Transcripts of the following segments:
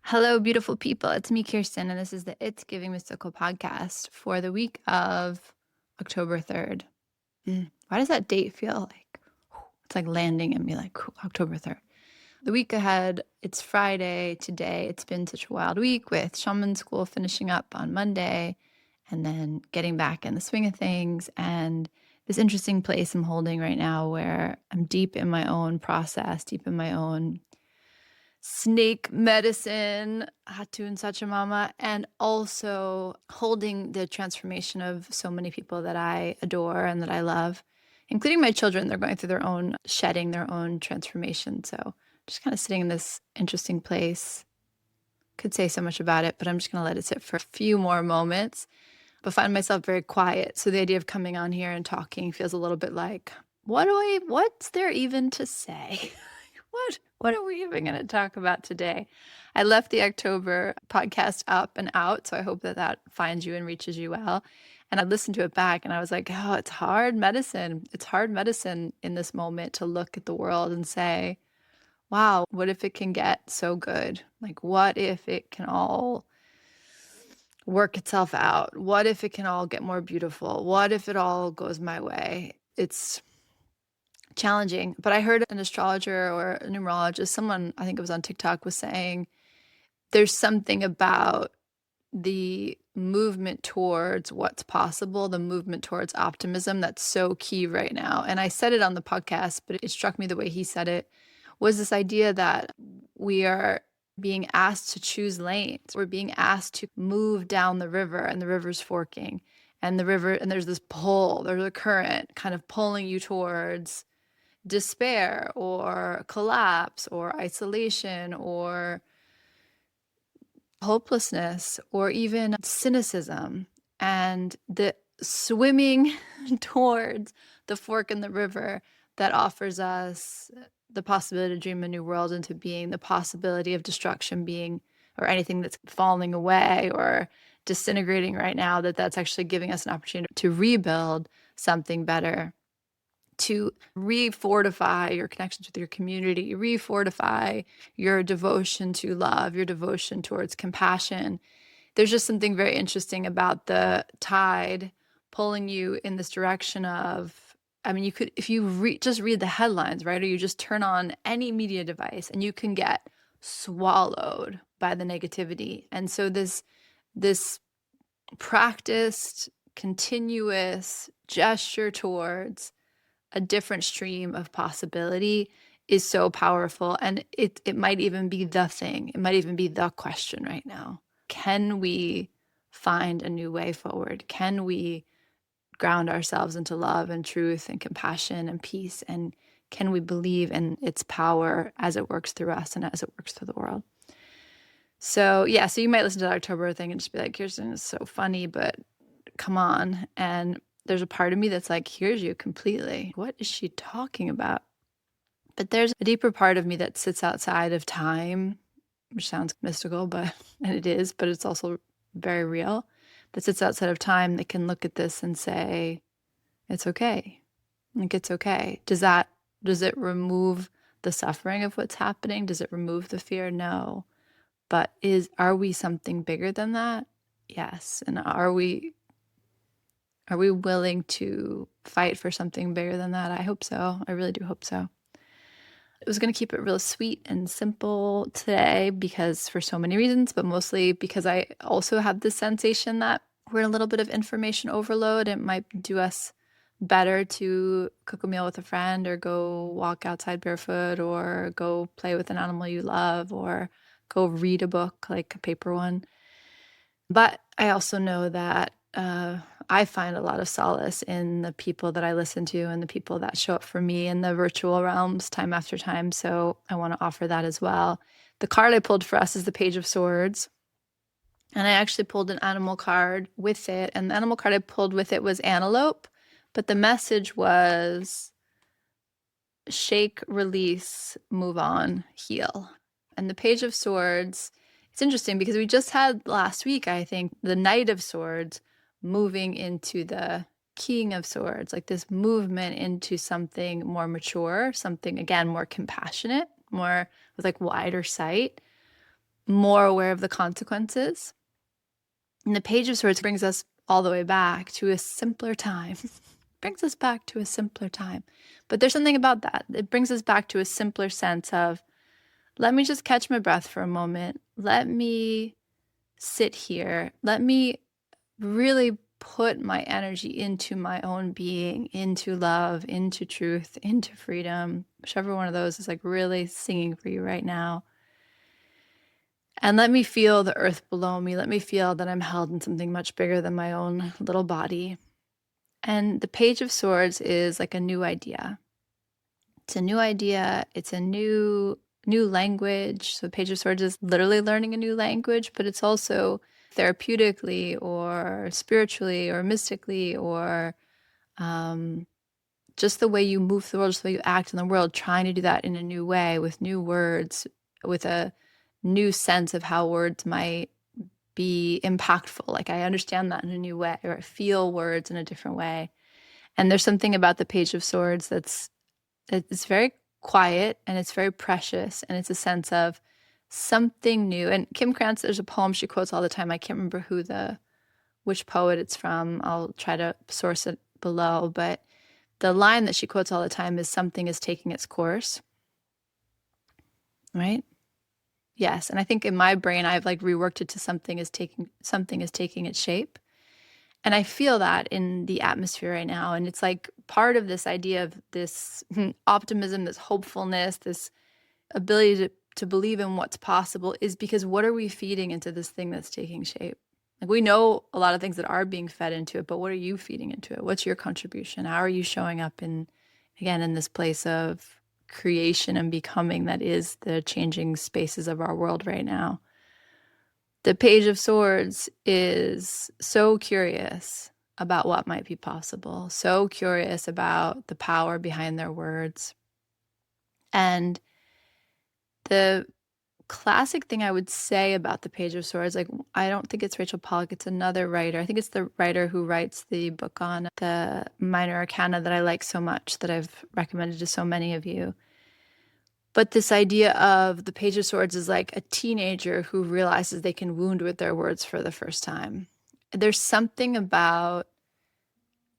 Hello, beautiful people. It's me, Kirsten, and this is the It's Giving Mystical podcast for the week of October 3rd. Why does that date feel like it's like landing in me like October 3rd? The week ahead, it's Friday today. It's been such a wild week with Shaman School finishing up on Monday and then getting back in the swing of things. And this interesting place I'm holding right now where I'm deep in my own process, deep in my own snake medicine, Hatun Sachamama, and also holding the transformation of so many people that I adore and that I love, including my children. They're going through their own shedding, their own transformation. So just kind of sitting in this interesting place. Could say so much about it, but I'm just going to let it sit for a few more moments, but find myself very quiet. So the idea of coming on here and talking feels a little bit like, what's there even to say? What are we even going to talk about today? I left the October podcast up and out, so I hope that finds you and reaches you well. And I listened to it back and I was like, oh, it's hard medicine. It's hard medicine in this moment to look at the world and say, wow, what if it can get so good? Like, what if it can all work itself out? What if it can all get more beautiful? What if it all goes my way? It's challenging. But I heard an astrologer or a numerologist, someone, I think it was on TikTok, was saying there's something about the movement towards what's possible, the movement towards optimism that's so key right now. And I said it on the podcast, but it struck me the way he said it was this idea that we are being asked to choose lanes. We're being asked to move down the river and the river's forking and the river, and there's this pull, there's a current kind of pulling you towards despair or collapse or isolation or hopelessness or even cynicism, and the swimming towards the fork in the river that offers us the possibility to dream a new world into being, the possibility of destruction being, or anything that's falling away or disintegrating right now, that's actually giving us an opportunity to rebuild something better, to refortify your connections with your community, refortify your devotion to love, your devotion towards compassion. There's just something very interesting about the tide pulling you in this direction of, I mean, you could, if you just read the headlines, right? Or you just turn on any media device and you can get swallowed by the negativity. And so this practiced, continuous gesture towards a different stream of possibility is so powerful. And it might even be the thing. It might even be the question right now. Can we find a new way forward? Can we ground ourselves into love and truth and compassion and peace? And can we believe in its power as it works through us and as it works through the world? So yeah, so you might listen to the October thing and just be like, Kirsten is so funny, but come on. And there's a part of me that's like, hears you completely. What is she talking about? But there's a deeper part of me that sits outside of time, which sounds mystical, and it is, but it's also very real, that sits outside of time that can look at this and say, it's okay. Like, it's okay. Does it remove the suffering of what's happening? Does it remove the fear? No. But are we something bigger than that? Yes. And are we willing to fight for something bigger than that? I hope so. I really do hope so. I was going to keep it real sweet and simple today because for so many reasons, but mostly because I also have this sensation that we're in a little bit of information overload. It might do us better to cook a meal with a friend or go walk outside barefoot or go play with an animal you love or go read a book, like a paper one. But I also know that I find a lot of solace in the people that I listen to and the people that show up for me in the virtual realms time after time. So I want to offer that as well. The card I pulled for us is the Page of Swords. And I actually pulled an animal card with it. And the animal card I pulled with it was Antelope. But the message was shake, release, move on, heal. And the Page of Swords, it's interesting because we just had last week, I think, the Knight of Swords moving into the King of Swords, like this movement into something more mature, something, again, more compassionate, more with like wider sight, more aware of the consequences. And the Page of Swords brings us all the way back to a simpler time. Brings us back to a simpler time. But there's something about that. It brings us back to a simpler sense of, let me just catch my breath for a moment. Let me sit here. Let me really put my energy into my own being, into love, into truth, into freedom, whichever one of those is like really singing for you right now. And let me feel the earth below me. Let me feel that I'm held in something much bigger than my own little body. And the Page of Swords is like a new idea. It's a new idea. It's a new language. So the Page of Swords is literally learning a new language, but it's also therapeutically or spiritually or mystically or just the way you move through the world, just the way you act in the world, trying to do that in a new way with new words, with a new sense of how words might be impactful. Like I understand that in a new way, or I feel words in a different way. And there's something about the Page of Swords it's very quiet and it's very precious, and it's a sense of something new. And Kim Krantz, there's a poem she quotes all the time. I can't remember which poet it's from. I'll try to source it below, but the line that she quotes all the time is something is taking its course. Right? Yes. And I think in my brain, I've like reworked it to something is taking its shape. And I feel that in the atmosphere right now. And it's like part of this idea of this optimism, this hopefulness, this ability to believe in what's possible is because what are we feeding into this thing that's taking shape? Like we know a lot of things that are being fed into it, but what are you feeding into it? What's your contribution? How are you showing up in this place of creation and becoming that is the changing spaces of our world right now? The Page of Swords is so curious about what might be possible, so curious about the power behind their words. And the classic thing I would say about the Page of Swords, like I don't think it's Rachel Pollack, it's another writer. I think it's the writer who writes the book on the Minor Arcana that I like so much, that I've recommended to so many of you. But this idea of the Page of Swords is like a teenager who realizes they can wound with their words for the first time. There's something about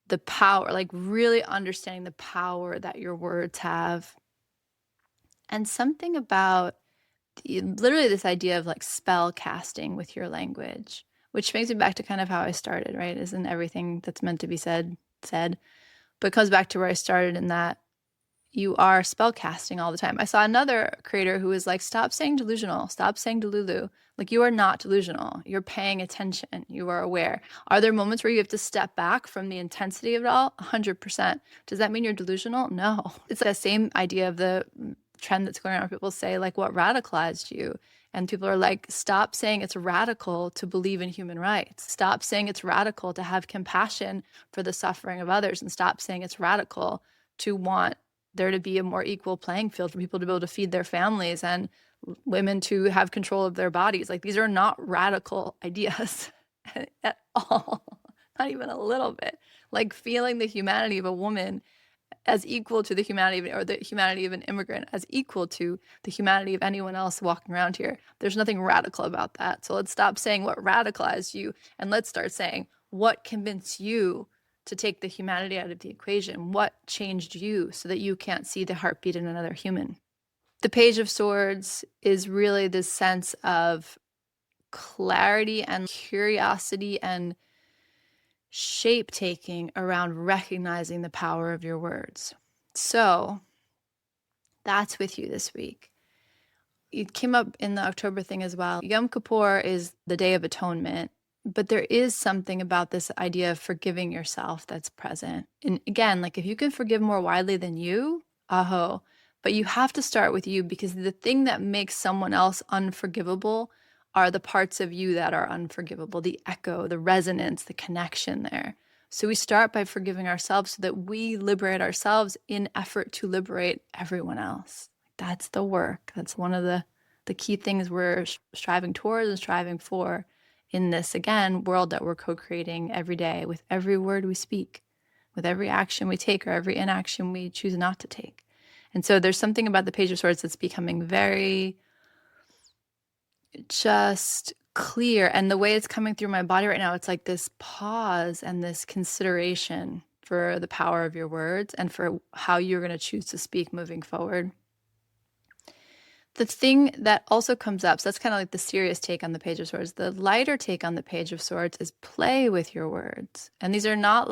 the power, like really understanding the power that your words have. And something about literally this idea of like spell casting with your language, which makes me back to kind of how I started, right? Isn't everything that's meant to be said? But it comes back to where I started in that you are spell casting all the time. I saw another creator who was like, stop saying delusional, stop saying delulu. Like you are not delusional. You're paying attention. You are aware. Are there moments where you have to step back from the intensity of it all? 100%. Does that mean you're delusional? No. It's the same idea of the trend that's going around. People say like, what radicalized you? And people are like, stop saying it's radical to believe in human rights. Stop saying it's radical to have compassion for the suffering of others. And stop saying it's radical to want there to be a more equal playing field for people to be able to feed their families and women to have control of their bodies. Like these are not radical ideas at all, not even a little bit. Like feeling the humanity of a woman as equal to the humanity of, or the humanity of an immigrant as equal to the humanity of anyone else walking around here. There's nothing radical about that. So let's stop saying what radicalized you and let's start saying what convinced you to take the humanity out of the equation. What changed you so that you can't see the heartbeat in another human? The Page of Swords is really this sense of clarity and curiosity and shape-taking around recognizing the power of your words. So that's with you this week. It came up in the October thing as well. Yom Kippur is the Day of Atonement. But there is something about this idea of forgiving yourself that's present. And again, like if you can forgive more widely than you, aho. But you have to start with you, because the thing that makes someone else unforgivable are the parts of you that are unforgivable, the echo, the resonance, the connection there. So we start by forgiving ourselves so that we liberate ourselves in effort to liberate everyone else. That's the work. That's one of the key things we're striving towards and striving for in this, again, world that we're co-creating every day with every word we speak, with every action we take, or every inaction we choose not to take. And so there's something about the Page of Swords that's becoming very just clear. And the way it's coming through my body right now, it's like this pause and this consideration for the power of your words and for how you're going to choose to speak moving forward. The thing that also comes up, so that's kind of like the serious take on the Page of Swords. The lighter take on the Page of Swords is play with your words. And these are not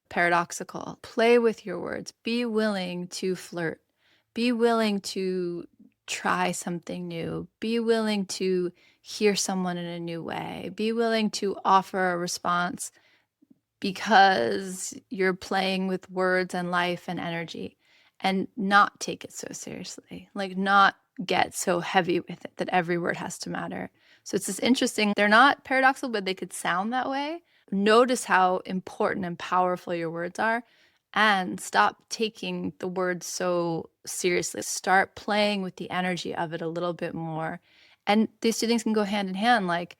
paradoxical. Play with your words. Be willing to flirt. Be willing to try something new. Be willing to hear someone in a new way. Be willing to offer a response because you're playing with words and life and energy, and not take it so seriously, like not get so heavy with it that every word has to matter. So it's this interesting, they're not paradoxical, but they could sound that way. Notice how important and powerful your words are, and stop taking the words so seriously. Start playing with the energy of it a little bit more. And these two things can go hand in hand. Like,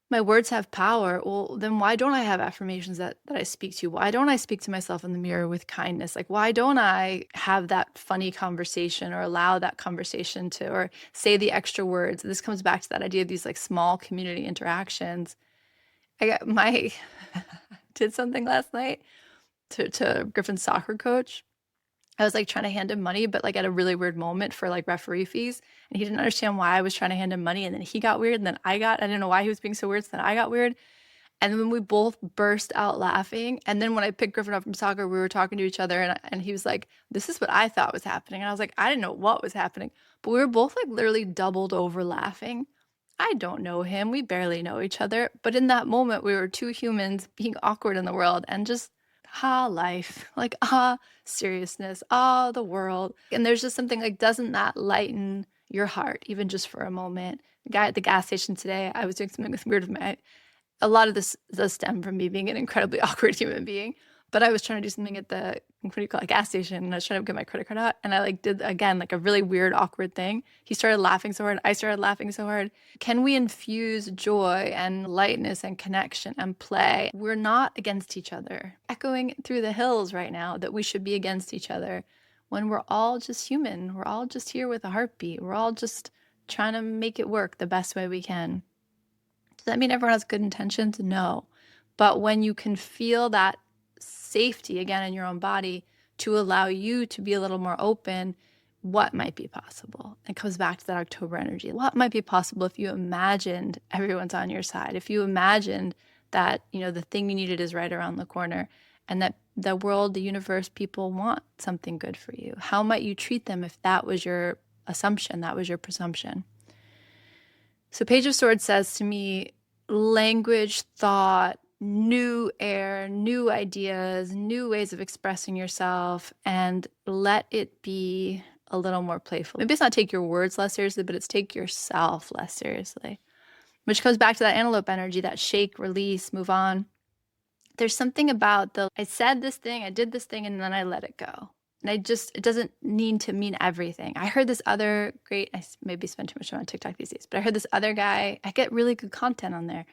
my words have power. Well, then why don't I have affirmations that I speak to? Why don't I speak to myself in the mirror with kindness? Like, why don't I have that funny conversation or allow that conversation to, or say the extra words? This comes back to that idea of these like small community interactions. Did something last night to Griffin's soccer coach. I was like trying to hand him money, but like at a really weird moment for like referee fees. And he didn't understand why I was trying to hand him money. And then he got weird. And then I didn't know why he was being so weird. So then I got weird. And then we both burst out laughing. And then when I picked Griffin up from soccer, we were talking to each other. And he was like, this is what I thought was happening. And I was like, I didn't know what was happening. But we were both like literally doubled over laughing. I don't know him. We barely know each other. But in that moment, we were two humans being awkward in the world and just life, like seriousness, the world. And there's just something like, doesn't that lighten your heart even just for a moment? The guy at the gas station today, I was doing something weird with a lot of this does stem from me being an incredibly awkward human being. But I was trying to do something at the, what do you call it, gas station, and I was trying to get my credit card out, and I like did again like a really weird, awkward thing. He started laughing so hard. I started laughing so hard. Can we infuse joy and lightness and connection and play? We're not against each other. Echoing through the hills right now that we should be against each other when we're all just human. We're all just here with a heartbeat. We're all just trying to make it work the best way we can. Does that mean everyone has good intentions? No. But when you can feel that safety again in your own body to allow you to be a little more open, what might be possible? It comes back to that October energy. What might be possible if you imagined everyone's on your side? If you imagined that, the thing you needed is right around the corner, and that the world, the universe, people want something good for you. How might you treat them if that was your assumption, that was your presumption? So Page of Swords says to me, language, thought, new air, new ideas, new ways of expressing yourself, and let it be a little more playful. Maybe it's not take your words less seriously, but it's take yourself less seriously, which goes back to that antelope energy, that shake, release, move on. There's something about I said this thing, I did this thing, and then I let it go. And it doesn't need to mean everything. I heard this other I maybe spend too much time on TikTok these days, but I heard this other guy, I get really good content on there.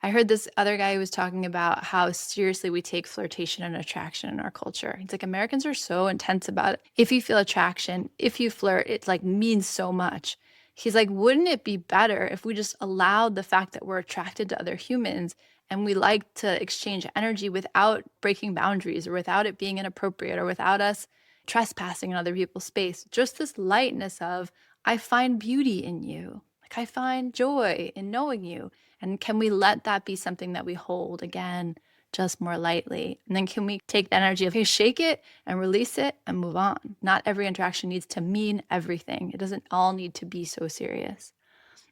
I heard this other guy who was talking about how seriously we take flirtation and attraction in our culture. He's like, Americans are so intense about it. If you feel attraction, if you flirt, it like means so much. He's like, wouldn't it be better if we just allowed the fact that we're attracted to other humans and we like to exchange energy without breaking boundaries or without it being inappropriate or without us trespassing in other people's space? Just this lightness of, I find beauty in you. Like, I find joy in knowing you. And can we let that be something that we hold again, just more lightly? And then can we take the energy of, hey, shake it and release it and move on? Not every interaction needs to mean everything. It doesn't all need to be so serious.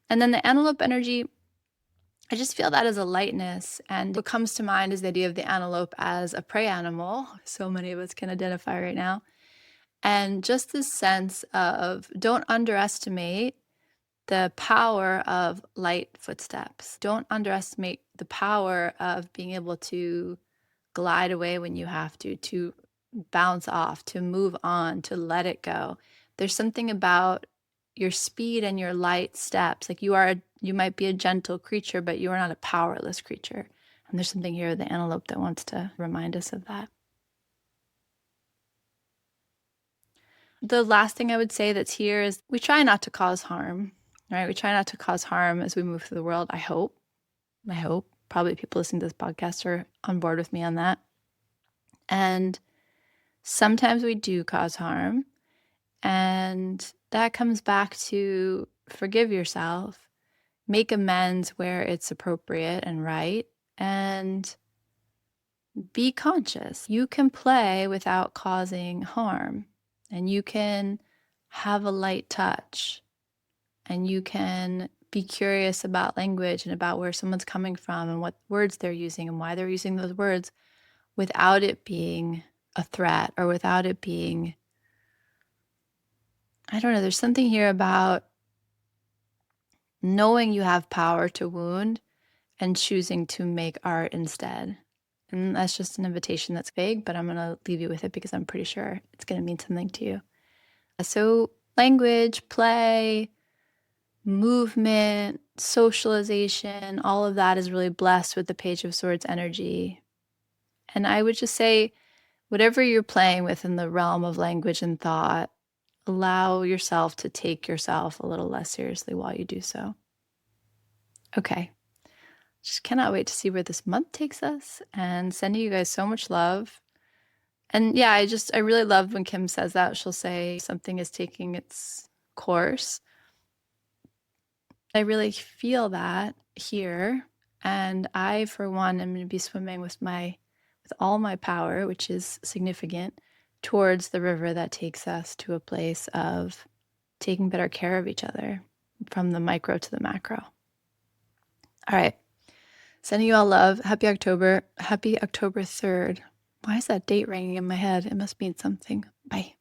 And then the antelope energy, I just feel that as a lightness. And what comes to mind is the idea of the antelope as a prey animal. So many of us can identify right now. And just this sense of, don't underestimate the power of light footsteps. Don't underestimate the power of being able to glide away when you have to bounce off, to move on, to let it go. There's something about your speed and your light steps. Like, you might be a gentle creature, but you are not a powerless creature. And there's something here with the antelope that wants to remind us of that. The last thing I would say that's here is we try not to cause harm. right? We try not to cause harm as we move through the world. I hope. Probably people listening to this podcast are on board with me on that. And sometimes we do cause harm. And that comes back to forgive yourself, make amends where it's appropriate and right, and be conscious. You can play without causing harm, and you can have a light touch, and you can be curious about language and about where someone's coming from and what words they're using and why they're using those words without it being a threat or without it being, I don't know, there's something here about knowing you have power to wound and choosing to make art instead. And that's just an invitation that's vague, but I'm going to leave you with it because I'm pretty sure it's going to mean something to you. So language, play, movement, socialization, all of that is really blessed with the Page of Swords energy. And I would just say, whatever you're playing with in the realm of language and thought, allow yourself to take yourself a little less seriously while you do so. Okay. Just cannot wait to see where this month takes us, and sending you guys so much love. And yeah, I really love when Kim says that. She'll say something is taking its course. I really feel that here. And I, for one, am going to be swimming with all my power, which is significant, towards the river that takes us to a place of taking better care of each other from the micro to the macro. All right. Sending you all love. Happy October. Happy October 3rd. Why is that date ringing in my head? It must mean something. Bye.